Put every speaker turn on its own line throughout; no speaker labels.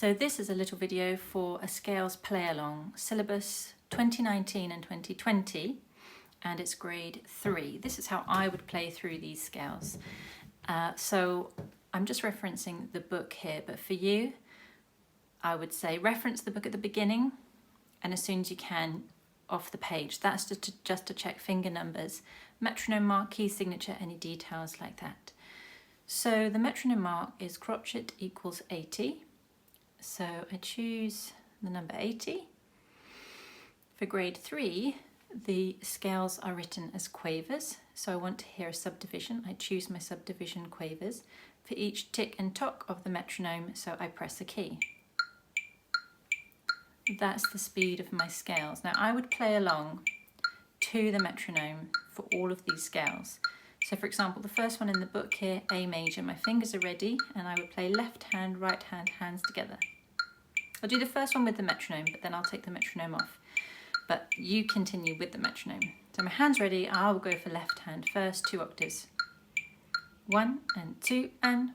So this is a little video for a scales play along, syllabus 2019 and 2020, and it's grade 3. This is how I would play through these scales. So I'm just referencing the book here, but for you, I would say reference the book at the beginning and as soon as you can off the page. That's just to check finger numbers, metronome mark, key signature, any details like that. So the metronome mark is crotchet equals 80. So I choose the number 80. For grade 3, the scales are written as quavers. So I want to hear a subdivision. I choose my subdivision quavers for each tick and tock of the metronome, so I press a key. That's the speed of my scales. Now I would play along to the metronome for all of these scales. So for example, the first one in the book here, A major, my fingers are ready and I would play left hand, right hand, hands together. I'll do the first one with the metronome, but then I'll take the metronome off. But you continue with the metronome. So my hand's ready, I'll go for left hand first, 2 octaves. 1 and 2 and...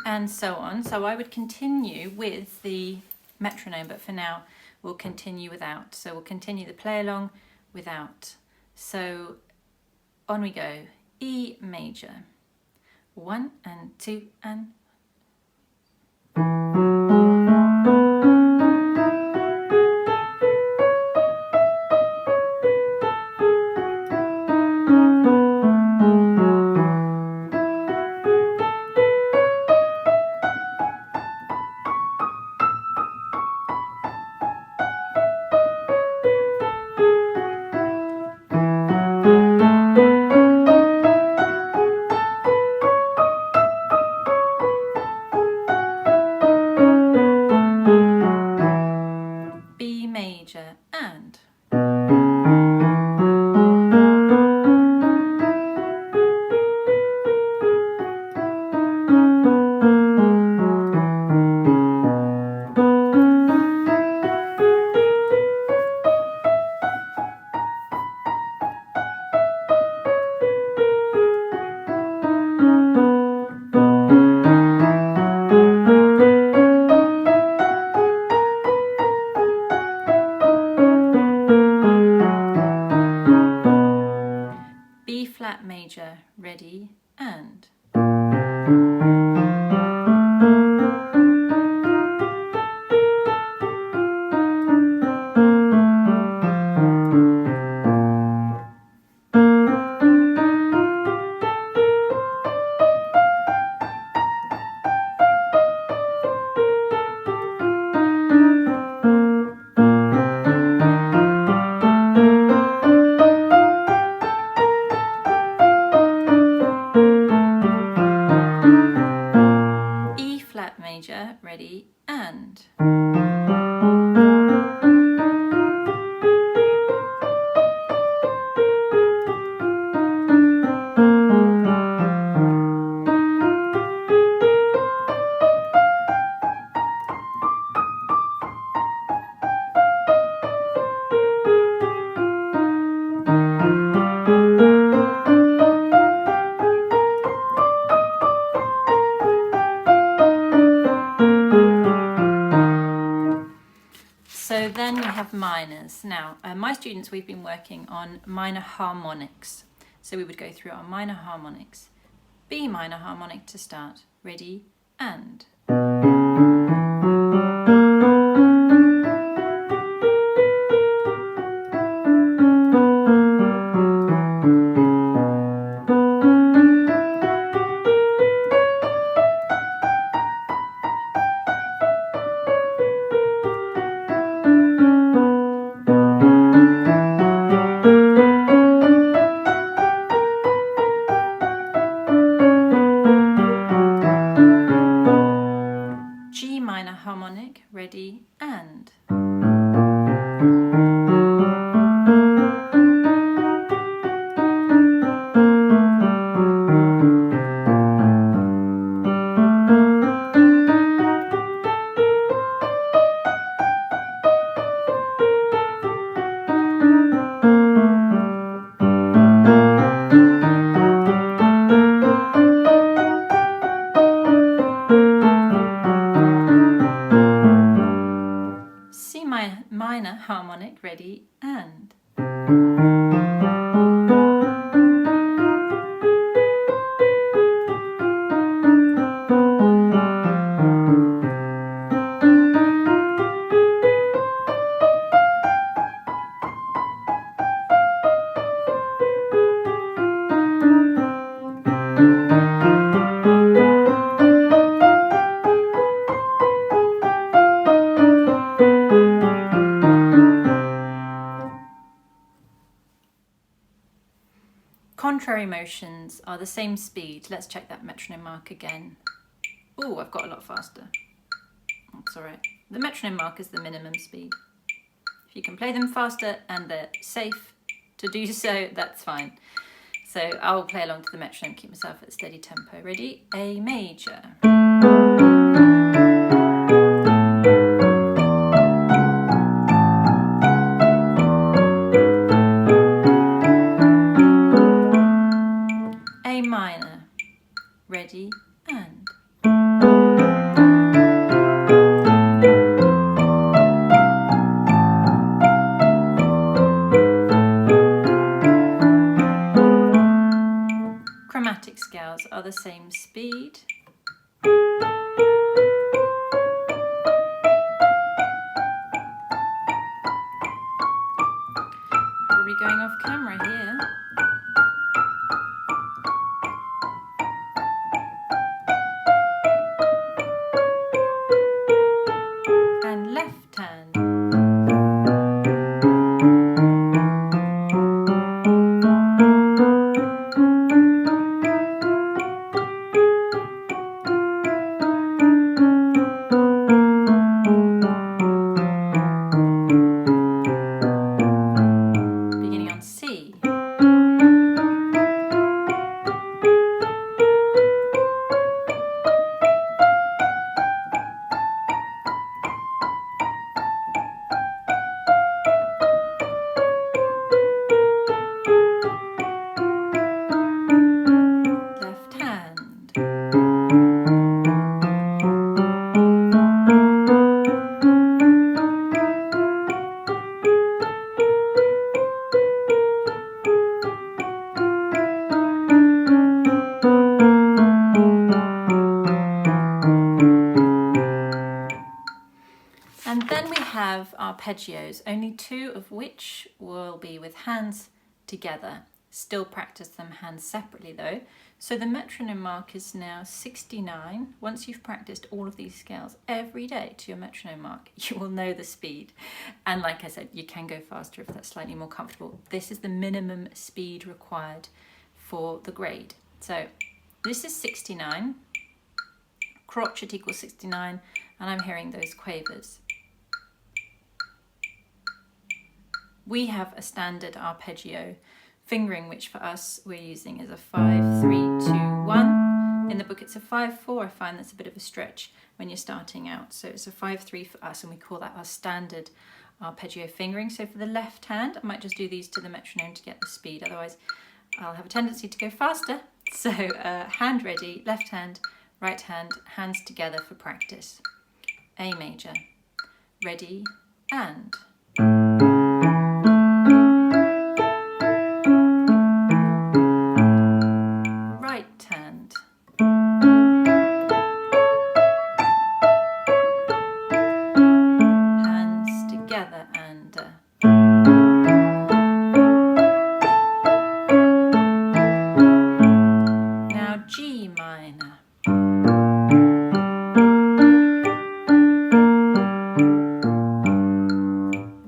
and so on. So I would continue with the metronome, but for now we'll continue without. So we'll continue the play along without. So on we go. E major. 1 and 2 and... B major and... B flat major, ready, and... E flat major, ready, and... So then we have minors. Now, my students, we've been working on minor harmonics. So we would go through our minor harmonics. B minor harmonic to start. Ready, and... ready, and. Minor harmonic, ready, and. Contrary motions are the same speed. Let's check that metronome mark again. Oh, I've got a lot faster. That's all right. The metronome mark is the minimum speed. If you can play them faster and they're safe to do so, that's fine. So I'll play along to the metronome, keep myself at a steady tempo. Ready? A major. A minor, ready, and. Chromatic scales are the same speed. Probably going off camera here. And left hand. Beginning on C. And then we have arpeggios, only two of which will be with hands together. Still practice them hands separately though. So the metronome mark is now 69. Once you've practiced all of these scales every day to your metronome mark, you will know the speed. And like I said, you can go faster if that's slightly more comfortable. This is the minimum speed required for the grade. So this is 69, crotchet equals 69, and I'm hearing those quavers. We have a standard arpeggio fingering, which for us we're using is a 5, 3, 2, 1. In the book it's a 5, 4. I find that's a bit of a stretch when you're starting out. So it's a 5, 3 for us, and we call that our standard arpeggio fingering. So for the left hand, I might just do these to the metronome to get the speed. Otherwise, I'll have a tendency to go faster. So hand ready, left hand, right hand, hands together for practice. A major, ready, and.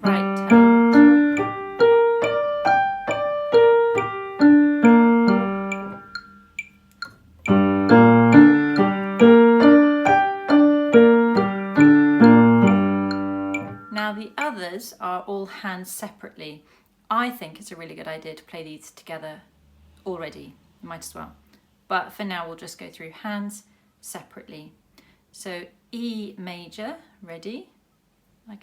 Right all hands separately. I think it's a really good idea to play these together already, might as well. But for now, we'll just go through hands separately. So E major, ready? You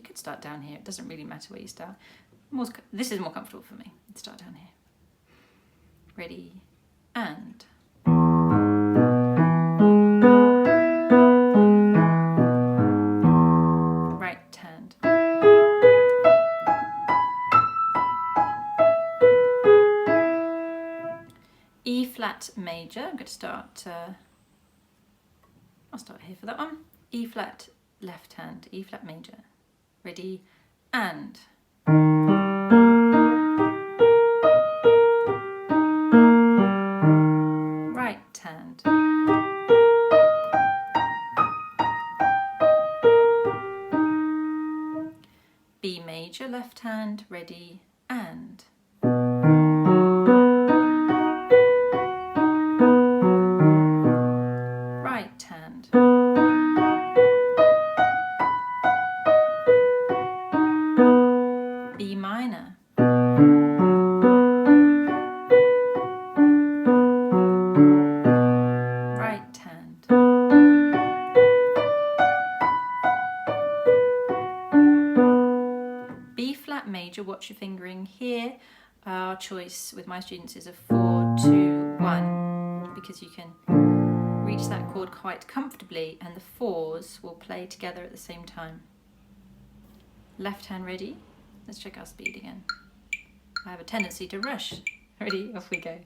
could start down here. It doesn't really matter where you start. This is more comfortable for me. Let's start down here. Ready, and. Right hand. E flat major. I'm going to start. I'll start here for that one. E flat left hand. E flat major. Ready, and. Right hand. B major left hand. Ready, and. Right hand. B minor. Right hand. B flat major, watch your fingering here. Our choice with my students is a 4-2-1 because you can reach that chord quite comfortably and the fours will play together at the same time. Left hand ready. Let's check our speed again. I have a tendency to rush. Ready, off we go.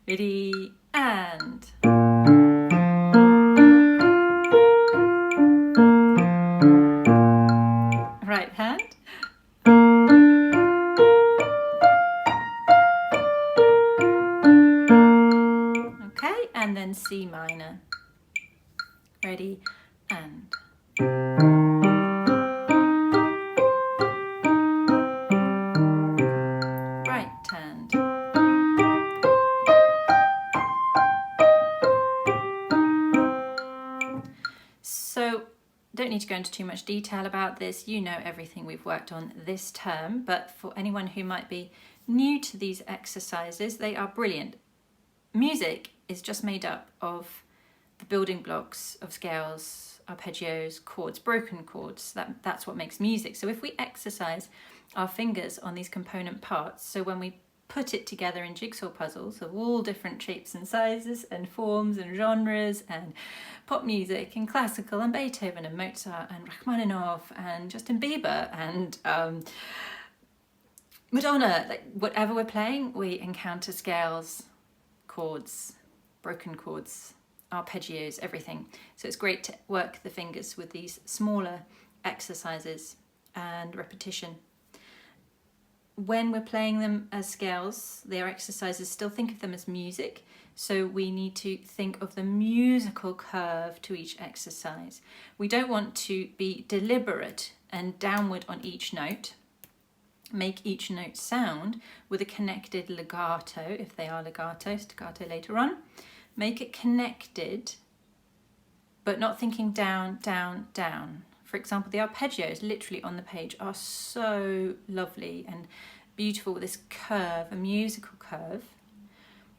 Ready, and. Right hand. Okay, and then C minor. Ready, and. Right hand. So, don't need to go into too much detail about this. You know everything we've worked on this term, but for anyone who might be new to these exercises, they are brilliant. Music is just made up of the building blocks of scales, arpeggios, chords, broken chords. That's what makes music. So if we exercise our fingers on these component parts, so when we put it together in jigsaw puzzles of all different shapes and sizes and forms and genres and pop music and classical and Beethoven and Mozart and Rachmaninoff and Justin Bieber and Madonna, like whatever we're playing, we encounter scales, chords, broken chords, arpeggios, everything. So it's great to work the fingers with these smaller exercises and repetition. When we're playing them as scales, they are exercises, still think of them as music. So we need to think of the musical curve to each exercise. We don't want to be deliberate and downward on each note. Make each note sound with a connected legato, if they are legato, staccato later on. Make it connected, but not thinking down, down, down. For example, the arpeggios literally on the page are so lovely and beautiful with this curve, a musical curve.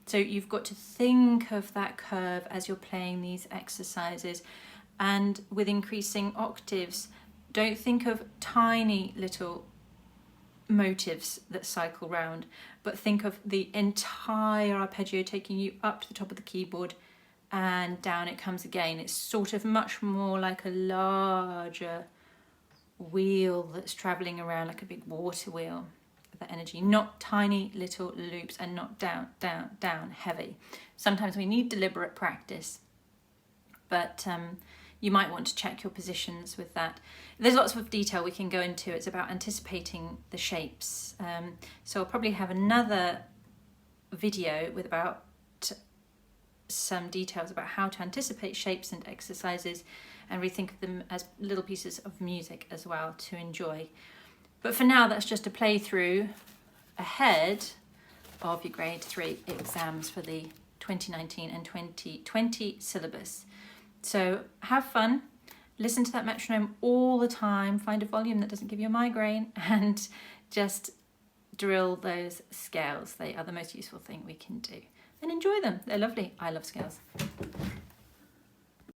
So you've got to think of that curve as you're playing these exercises. And with increasing octaves, don't think of tiny little motives that cycle round, but think of the entire arpeggio taking you up to the top of the keyboard and down it comes again. It's sort of much more like a larger wheel that's traveling around, like a big water wheel with that energy, not tiny little loops and not down, down, down, heavy. Sometimes we need deliberate practice, but you might want to check your positions with that. There's lots of detail we can go into. It's about anticipating the shapes. So I'll probably have another video with about some details about how to anticipate shapes and exercises and rethink of them as little pieces of music as well to enjoy. But for now, that's just a playthrough ahead of your grade 3 exams for the 2019 and 2020 syllabus. So have fun listen to that metronome all the time, find a volume that doesn't give you a migraine, and just drill those scales. They are the most useful thing we can do. And enjoy them. They're lovely. I love scales.